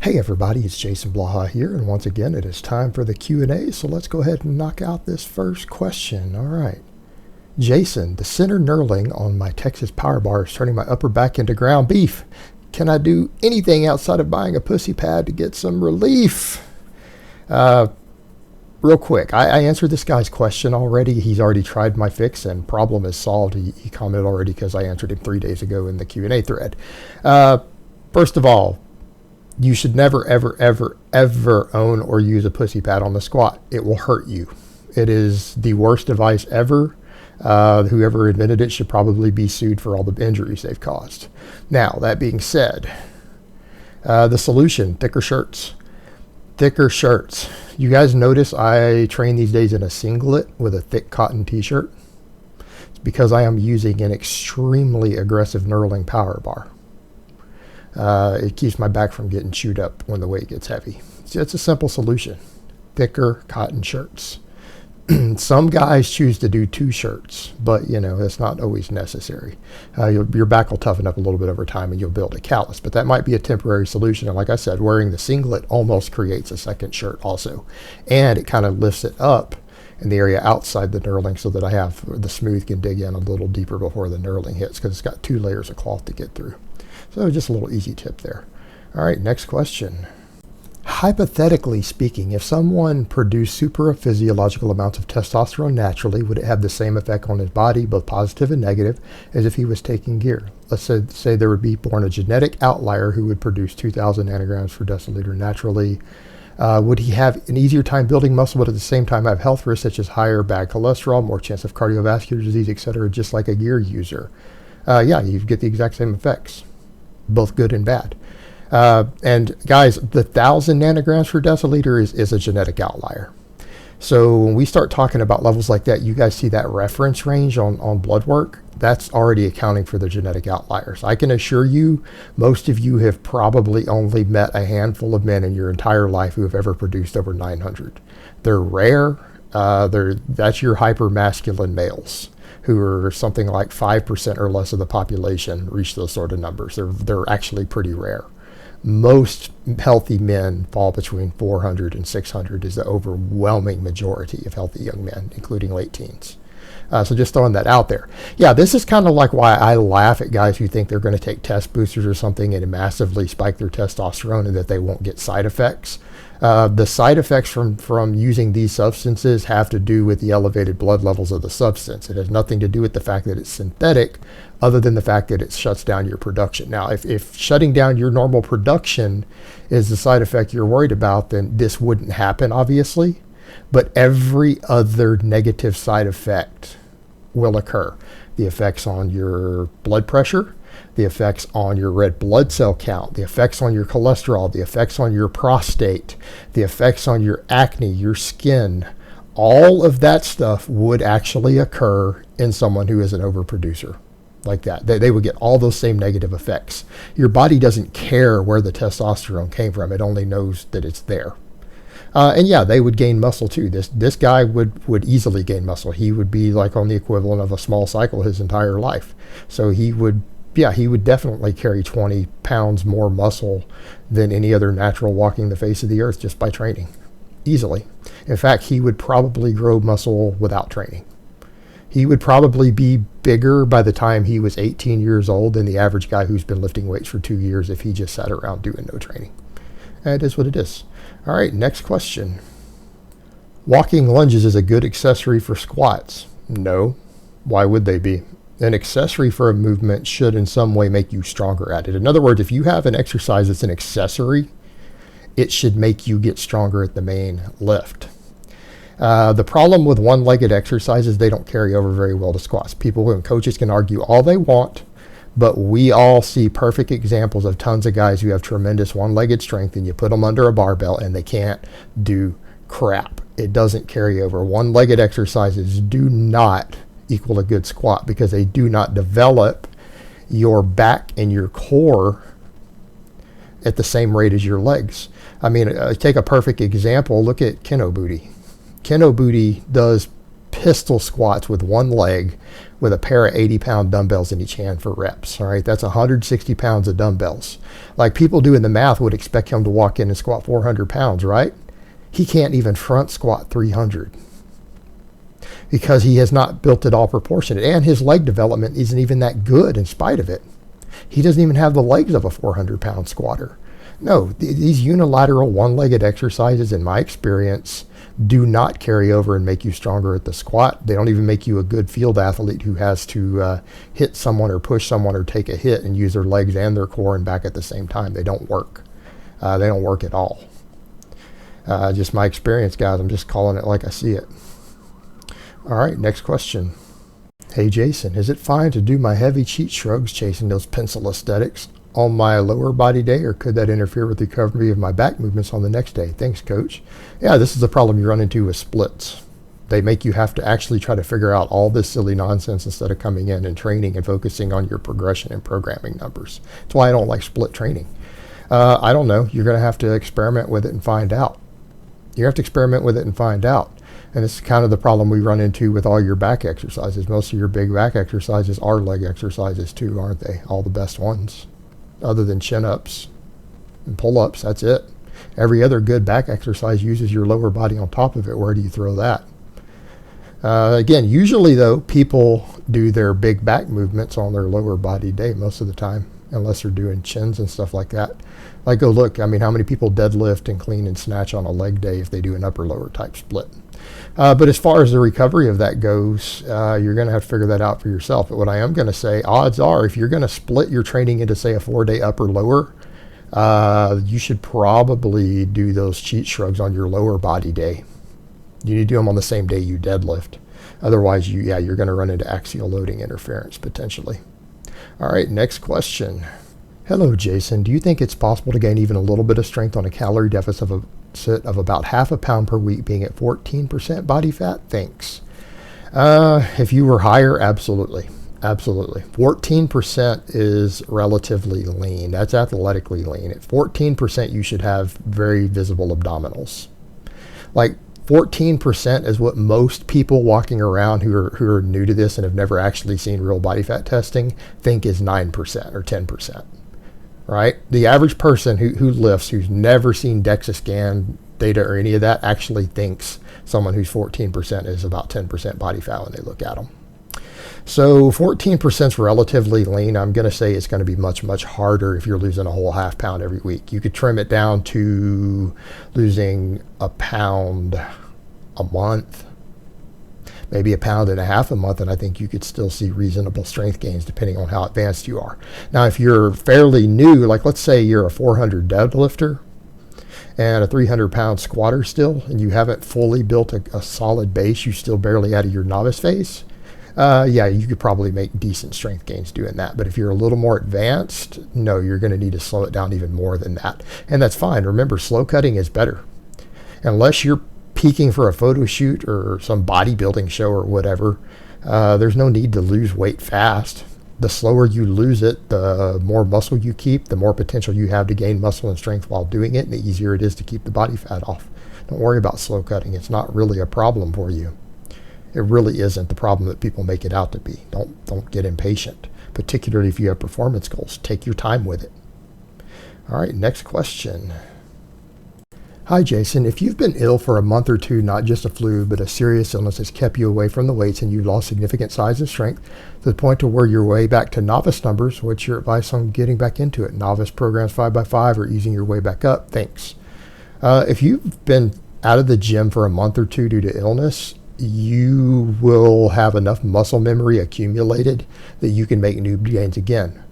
Hey everybody, it's Jason Blaha here, and once again it is time for the Q&A, so let's go ahead and knock out this first question. Alright. Jason, the center knurling on my Texas power bar is turning my upper back into ground beef. Can I do anything outside of buying a pussy pad to get some relief? Real quick, I answered this guy's question already. He's already tried my fix and problem is solved. He commented already because I answered him 3 days ago in the Q&A thread. First of all, you should never, ever, ever, ever own or use a pussy pad on the squat. It will hurt you. It is the worst device ever. Whoever invented it should probably be sued for all the injuries they've caused. Now, that being said, the solution, thicker shirts. Thicker shirts. You guys notice I train these days in a singlet with a thick cotton t-shirt? It's because I am using an extremely aggressive knurling power bar. It keeps my back from getting chewed up when the weight gets heavy. It's a simple solution. Thicker cotton shirts. Some guys choose to do 2 shirts, but you know, that's not always necessary. Your back will toughen up a little bit over time and you'll build a callus, but that might be a temporary solution. And like I said, wearing the singlet almost creates a second shirt also. And it kind of lifts it up in the area outside the knurling so that I have the smooth can dig in a little deeper before the knurling hits because it's got 2 layers of cloth to get through. So just a little easy tip there. All right, next question. Hypothetically speaking, if someone produced superphysiological amounts of testosterone naturally, would it have the same effect on his body, both positive and negative, as if he was taking gear? Let's say there would be born a genetic outlier who would produce 2,000 nanograms per deciliter naturally. Would he have an easier time building muscle, but at the same time have health risks such as higher bad cholesterol, more chance of cardiovascular disease, etc., just like a gear user? Yeah, you get the exact same effects, both good and bad. And guys, the 1,000 nanograms per deciliter is a genetic outlier. So when we start talking about levels like that, you guys see that reference range on blood work. That's already accounting for the genetic outliers. I can assure you, most of you have probably only met a handful of men in your entire life who have ever produced over 900. They're rare. That's your hypermasculine males, who are something like 5% or less of the population reach those sort of numbers. They're actually pretty rare. Most healthy men fall between 400 and 600 is the overwhelming majority of healthy young men, including late teens. So just throwing that out there. Yeah, this is kind of like why I laugh at guys who think they're going to take test boosters or something and massively spike their testosterone and that they won't get side effects. The side effects from using these substances have to do with the elevated blood levels of the substance. It has nothing to do with the fact that it's synthetic, other than the fact that it shuts down your production. Now, if shutting down your normal production is the side effect you're worried about, then this wouldn't happen, obviously. But every other negative side effect will occur. The effects on your blood pressure, the effects on your red blood cell count, the effects on your cholesterol, the effects on your prostate, the effects on your acne, your skin, all of that stuff would actually occur in someone who is an overproducer like that. They would get all those same negative effects. Your body doesn't care where the testosterone came from. It only knows that it's there. And yeah, they would gain muscle too. This guy would easily gain muscle. He would be like on the equivalent of a small cycle his entire life. So he would definitely carry 20 pounds more muscle than any other natural walking the face of the earth just by training. Easily. In fact, he would probably grow muscle without training. He would probably be bigger by the time he was 18 years old than the average guy who's been lifting weights for 2 years if he just sat around doing no training. And it is what it is. All right, next question. Walking lunges is a good accessory for squats. No. Why would they be? An accessory for a movement should in some way make you stronger at it. In other words, if you have an exercise that's an accessory, it should make you get stronger at the main lift. The problem with one-legged exercises, they don't carry over very well to squats. People and coaches can argue all they want, but we all see perfect examples of tons of guys who have tremendous one-legged strength, and you put them under a barbell and they can't do crap. It doesn't carry over. One-legged exercises do not equal a good squat because they do not develop your back and your core at the same rate as your legs. I mean, take a perfect example. Look at Keno Booty. Keno Booty does pistol squats with one leg with a pair of 80-pound dumbbells in each hand for reps. All right, that's 160 pounds of dumbbells. Like people doing the math would expect him to walk in and squat 400 pounds, right? He can't even front squat 300 because he has not built it all proportionate, and his leg development isn't even that good in spite of it. He doesn't even have the legs of a 400-pound squatter. No, these unilateral one-legged exercises, in my experience, do not carry over and make you stronger at the squat. They don't even make you a good field athlete who has to hit someone or push someone or take a hit and use their legs and their core and back at the same time. They don't work. They don't work at all. Just my experience, guys. I'm just calling it like I see it. All right, next question. Hey, Jason, is it fine to do my heavy cheat shrugs chasing those pencil aesthetics on my lower body day, or could that interfere with the recovery of my back movements on the next day? Thanks, coach. Yeah, this is the problem you run into with splits. They make you have to actually try to figure out all this silly nonsense instead of coming in and training and focusing on your progression and programming numbers. That's why I don't like split training. I don't know. You're going to have to experiment with it and find out. You have to experiment with it and find out. And this is kind of the problem we run into with all your back exercises. Most of your big back exercises are leg exercises too, aren't they? All the best ones. Other than chin-ups and pull-ups, that's it. Every other good back exercise uses your lower body on top of it. Where do you throw that? Again, usually though, people do their big back movements on their lower body day most of the time, unless they're doing chins and stuff like that. Like, go look, I mean, how many people deadlift and clean and snatch on a leg day if they do an upper-lower type split? But as far as the recovery of that goes, you're going to have to figure that out for yourself. But what I am going to say, odds are, if you're going to split your training into, say, a 4-day upper-lower, you should probably do those cheat shrugs on your lower body day. You need to do them on the same day you deadlift. Otherwise, you're going to run into axial loading interference potentially. All right, next question. Hello, Jason. Do you think it's possible to gain even a little bit of strength on a calorie deficit of about half a pound per week, being at 14% body fat? Thanks. If you were higher, absolutely. Absolutely. 14% is relatively lean. That's athletically lean. At 14%, you should have very visible abdominals. Like 14% is what most people walking around who are new to this and have never actually seen real body fat testing think is 9% or 10%. Right? The average person who lifts, who's never seen DEXA scan data or any of that, actually thinks someone who's 14% is about 10% body fat when they look at them. So 14% is relatively lean. I'm going to say it's going to be much, much harder if you're losing a whole half pound every week. You could trim it down to losing a pound a month, maybe a pound and a half a month, and I think you could still see reasonable strength gains depending on how advanced you are. Now, if you're fairly new, like let's say you're a 400 deadlifter and a 300-pound squatter still, and you haven't fully built a solid base, you're still barely out of your novice phase, you could probably make decent strength gains doing that. But if you're a little more advanced, no, you're going to need to slow it down even more than that. And that's fine. Remember, slow cutting is better. Unless you're peaking for a photo shoot or some bodybuilding show or whatever, there's no need to lose weight fast. The slower you lose it, the more muscle you keep, the more potential you have to gain muscle and strength while doing it, and the easier it is to keep the body fat off. Don't worry about slow cutting. It's not really a problem for you. It really isn't the problem that people make it out to be. Don't get impatient, particularly if you have performance goals. Take your time with it. All right, next question. Hi, Jason. If you've been ill for a month or two, not just a flu, but a serious illness has kept you away from the weights and you've lost significant size and strength to the point to where you're way back to novice numbers, what's your advice on getting back into it? Novice programs 5x5 or easing your way back up? Thanks. If you've been out of the gym for a month or two due to illness, you will have enough muscle memory accumulated that you can make noob gains again.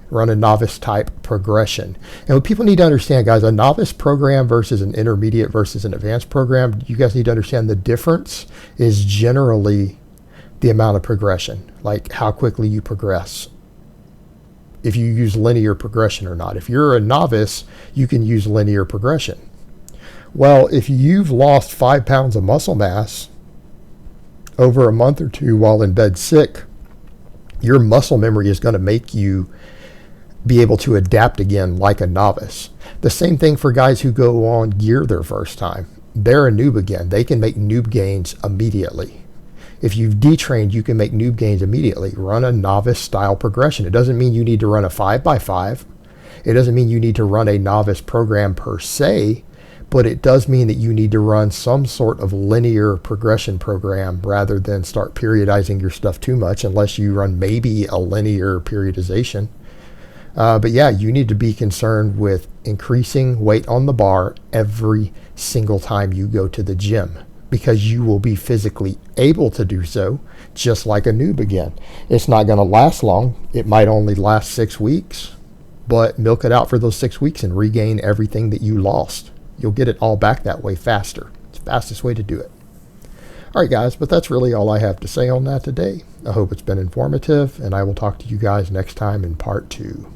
Run a novice type progression. And what people need to understand, guys, a novice program versus an intermediate versus an advanced program, you guys need to understand the difference is generally the amount of progression, like how quickly you progress. If you use linear progression or not. If you're a novice, you can use linear progression. Well, if you've lost 5 pounds of muscle mass over a month or two while in bed sick, your muscle memory is going to make you be able to adapt again like a novice. The same thing for guys who go on gear their first time. They're a noob again. They can make noob gains immediately. If you've detrained, you can make noob gains immediately. Run a novice style progression. It doesn't mean you need to run a 5x5. It doesn't mean you need to run a novice program per se, but it does mean that you need to run some sort of linear progression program rather than start periodizing your stuff too much, unless you run maybe a linear periodization. But yeah, you need to be concerned with increasing weight on the bar every single time you go to the gym, because you will be physically able to do so, just like a noob again. It's not going to last long. It might only last 6 weeks, but milk it out for those 6 weeks and regain everything that you lost. You'll get it all back that way faster. It's the fastest way to do it. All right, guys, but that's really all I have to say on that today. I hope it's been informative, and I will talk to you guys next time in part 2.